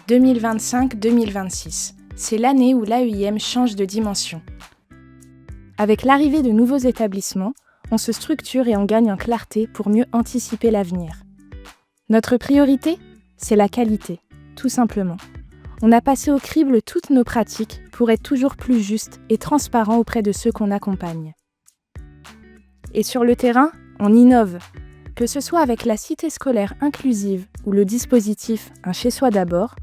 2025-2026. C'est l'année où l'AEIM change de dimension. Avec l'arrivée de nouveaux établissements, on se structure et on gagne en clarté pour mieux anticiper l'avenir. Notre priorité, c'est la qualité, tout simplement. On a passé au crible toutes nos pratiques pour être toujours plus justes et transparents auprès de ceux qu'on accompagne. Et sur le terrain, on innove. Que ce soit avec la cité scolaire inclusive ou le dispositif Un chez-soi d'abord,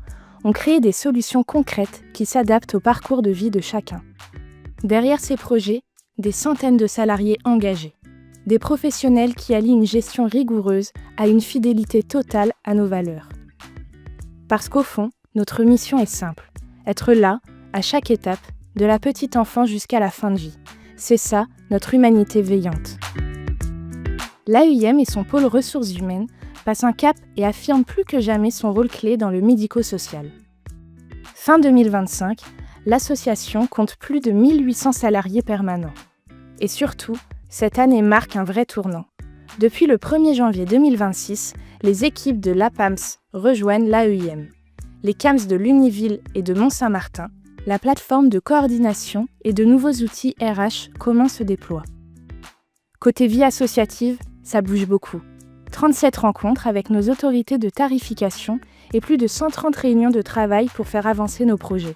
on crée des solutions concrètes qui s'adaptent au parcours de vie de chacun. Derrière ces projets, des centaines de salariés engagés. Des professionnels qui allient une gestion rigoureuse à une fidélité totale à nos valeurs. Parce qu'au fond, notre mission est simple, être là, à chaque étape, de la petite enfance jusqu'à la fin de vie. C'est ça, notre humanité veillante. L'AEIM et son pôle ressources humaines passent un cap et affirment plus que jamais son rôle clé dans le médico-social. Fin 2025, l'association compte plus de 1800 salariés permanents. Et surtout, cette année marque un vrai tournant. Depuis le 1er janvier 2026, les équipes de l'APAMS rejoignent l'AEIM. Les CAMS de Lunéville et de Mont-Saint-Martin, la plateforme de coordination et de nouveaux outils RH communs se déploient. Côté vie associative, ça bouge beaucoup. 37 rencontres avec nos autorités de tarification et plus de 130 réunions de travail pour faire avancer nos projets.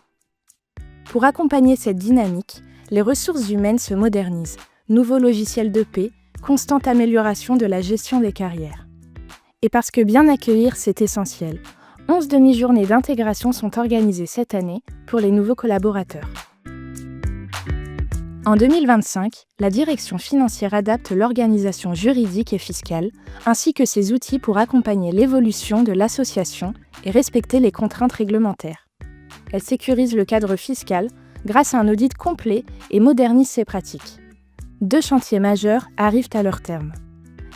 Pour accompagner cette dynamique, les ressources humaines se modernisent. Nouveaux logiciels d'EP, constante amélioration de la gestion des carrières. Et parce que bien accueillir, c'est essentiel, 11 demi-journées d'intégration sont organisées cette année pour les nouveaux collaborateurs. En 2025, la direction financière adapte l'organisation juridique et fiscale, ainsi que ses outils pour accompagner l'évolution de l'association et respecter les contraintes réglementaires. Elle sécurise le cadre fiscal grâce à un audit complet et modernise ses pratiques. 2 chantiers majeurs arrivent à leur terme.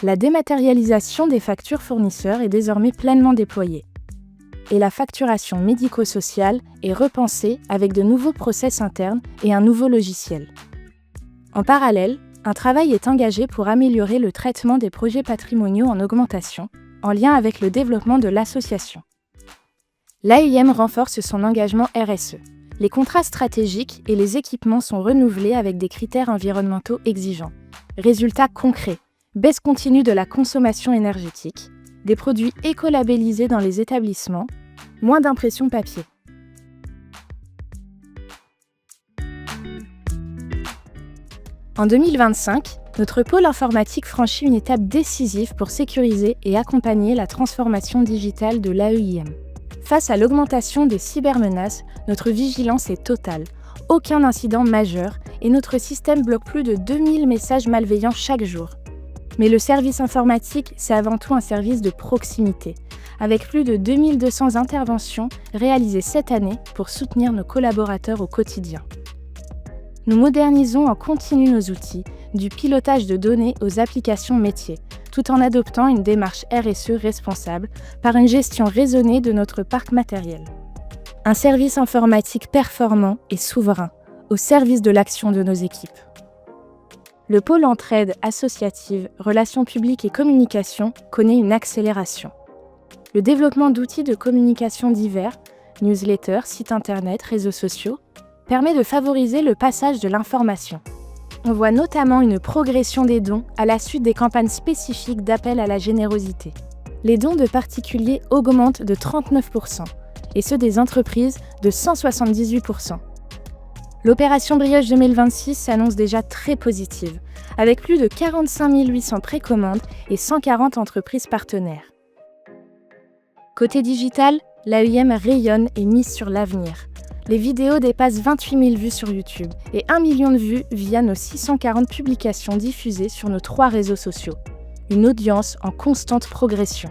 La dématérialisation des factures fournisseurs est désormais pleinement déployée. Et la facturation médico-sociale est repensée avec de nouveaux process internes et un nouveau logiciel. En parallèle, un travail est engagé pour améliorer le traitement des projets patrimoniaux en augmentation, en lien avec le développement de l'association. L'AEIM renforce son engagement RSE. Les contrats stratégiques et les équipements sont renouvelés avec des critères environnementaux exigeants. Résultats concrets, baisse continue de la consommation énergétique, des produits écolabellisés dans les établissements, moins d'impression papier. En 2025, notre pôle informatique franchit une étape décisive pour sécuriser et accompagner la transformation digitale de l'AEIM. Face à l'augmentation des cybermenaces, notre vigilance est totale. Aucun incident majeur et notre système bloque plus de 2000 messages malveillants chaque jour. Mais le service informatique, c'est avant tout un service de proximité, avec plus de 2200 interventions réalisées cette année pour soutenir nos collaborateurs au quotidien. Nous modernisons en continu nos outils, du pilotage de données aux applications métiers, tout en adoptant une démarche RSE responsable par une gestion raisonnée de notre parc matériel. Un service informatique performant et souverain, au service de l'action de nos équipes. Le pôle entraide associative, relations publiques et communication connaît une accélération. Le développement d'outils de communication divers, newsletters, sites internet, réseaux sociaux, permet de favoriser le passage de l'information. On voit notamment une progression des dons à la suite des campagnes spécifiques d'appel à la générosité. Les dons de particuliers augmentent de 39%, et ceux des entreprises de 178%. L'opération Brioche 2026 s'annonce déjà très positive, avec plus de 45 800 précommandes et 140 entreprises partenaires. Côté digital, l'AEIM rayonne et mise sur l'avenir. Les vidéos dépassent 28 000 vues sur YouTube et 1 million de vues via nos 640 publications diffusées sur nos 3 réseaux sociaux. Une audience en constante progression.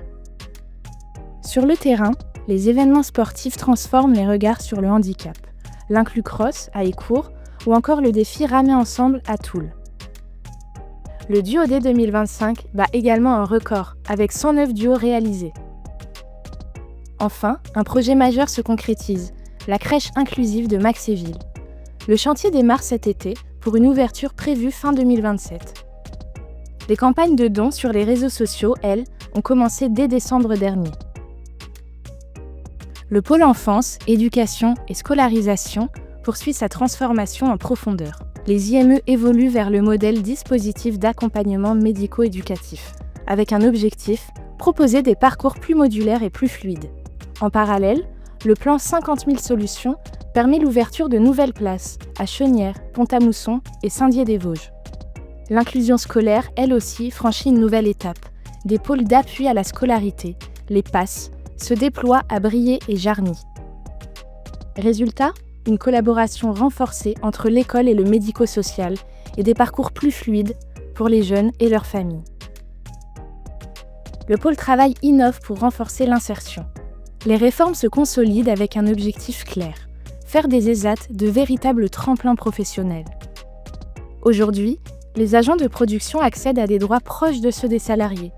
Sur le terrain, les événements sportifs transforment les regards sur le handicap. L'Inclus Cross à Écourt ou encore le défi Ramer ensemble à Toul. Le Duo D 2025 bat également un record avec 109 duos réalisés. Enfin, un projet majeur se concrétise, la crèche inclusive de Maxéville. Le chantier démarre cet été pour une ouverture prévue fin 2027. Les campagnes de dons sur les réseaux sociaux, elles, ont commencé dès décembre dernier. Le pôle enfance, éducation et scolarisation poursuit sa transformation en profondeur. Les IME évoluent vers le modèle dispositif d'accompagnement médico-éducatif, avec un objectif, proposer des parcours plus modulaires et plus fluides. En parallèle, le plan 50 000 solutions permet l'ouverture de nouvelles places à Chenières, Pont-à-Mousson et Saint-Dié-des-Vosges. L'inclusion scolaire, elle aussi, franchit une nouvelle étape. Des pôles d'appui à la scolarité, les PASS, se déploient à Briey et Jarny. Résultat, une collaboration renforcée entre l'école et le médico-social et des parcours plus fluides pour les jeunes et leurs familles. Le pôle travail innove pour renforcer l'insertion. Les réformes se consolident avec un objectif clair, faire des ESAT de véritables tremplins professionnels. Aujourd'hui, les agents de production accèdent à des droits proches de ceux des salariés.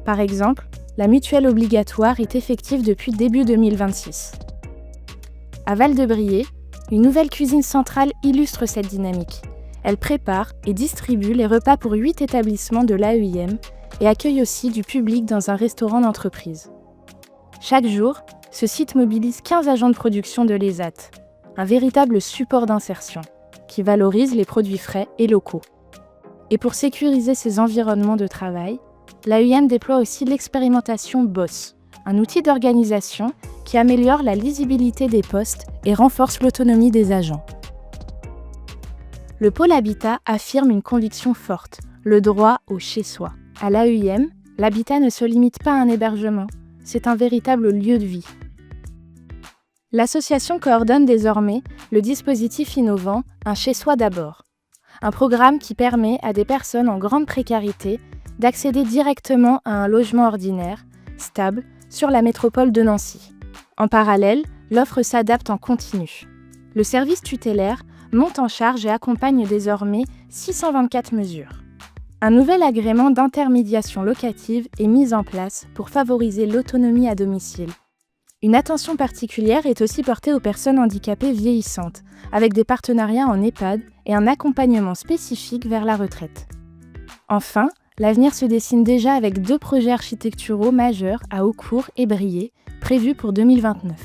Par exemple, la mutuelle obligatoire est effective depuis début 2026. À Val-de-Briey, une nouvelle cuisine centrale illustre cette dynamique. Elle prépare et distribue les repas pour 8 établissements de l'AEIM et accueille aussi du public dans un restaurant d'entreprise. Chaque jour, ce site mobilise 15 agents de production de l'ESAT, un véritable support d'insertion, qui valorise les produits frais et locaux. Et pour sécuriser ces environnements de travail, l'AEIM déploie aussi l'expérimentation BOSS, un outil d'organisation qui améliore la lisibilité des postes et renforce l'autonomie des agents. Le pôle Habitat affirme une conviction forte, le droit au chez-soi. À l'AEIM, l'habitat ne se limite pas à un hébergement, c'est un véritable lieu de vie. L'association coordonne désormais le dispositif innovant Un chez-soi d'abord, un programme qui permet à des personnes en grande précarité d'accéder directement à un logement ordinaire, stable, sur la métropole de Nancy. En parallèle, l'offre s'adapte en continu. Le service tutélaire monte en charge et accompagne désormais 624 mesures. Un nouvel agrément d'intermédiation locative est mis en place pour favoriser l'autonomie à domicile. Une attention particulière est aussi portée aux personnes handicapées vieillissantes, avec des partenariats en EHPAD et un accompagnement spécifique vers la retraite. Enfin, l'avenir se dessine déjà avec 2 projets architecturaux majeurs à Haucourt et Briey, prévus pour 2029.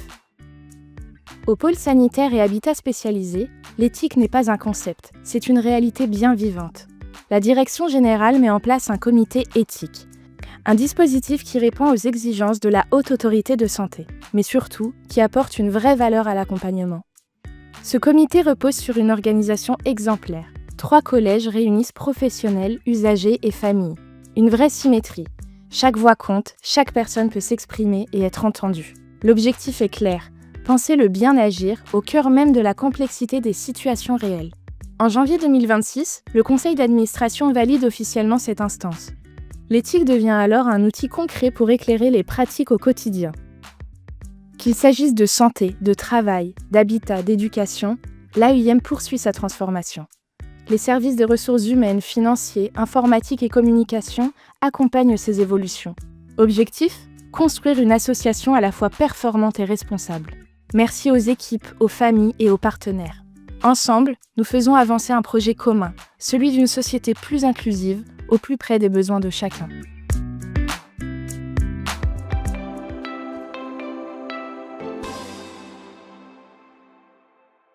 Au pôle sanitaire et habitat spécialisé, l'éthique n'est pas un concept, c'est une réalité bien vivante. La direction générale met en place un comité éthique, un dispositif qui répond aux exigences de la Haute Autorité de Santé, mais surtout qui apporte une vraie valeur à l'accompagnement. Ce comité repose sur une organisation exemplaire. 3 collèges réunissent professionnels, usagers et familles. Une vraie symétrie. Chaque voix compte, chaque personne peut s'exprimer et être entendue. L'objectif est clair, penser le bien agir au cœur même de la complexité des situations réelles. En janvier 2026, le conseil d'administration valide officiellement cette instance. L'éthique devient alors un outil concret pour éclairer les pratiques au quotidien. Qu'il s'agisse de santé, de travail, d'habitat, d'éducation, l'AEIM poursuit sa transformation. Les services de ressources humaines, financiers, informatiques et communication accompagnent ces évolutions. Objectif ? Construire une association à la fois performante et responsable. Merci aux équipes, aux familles et aux partenaires. Ensemble, nous faisons avancer un projet commun, celui d'une société plus inclusive, au plus près des besoins de chacun.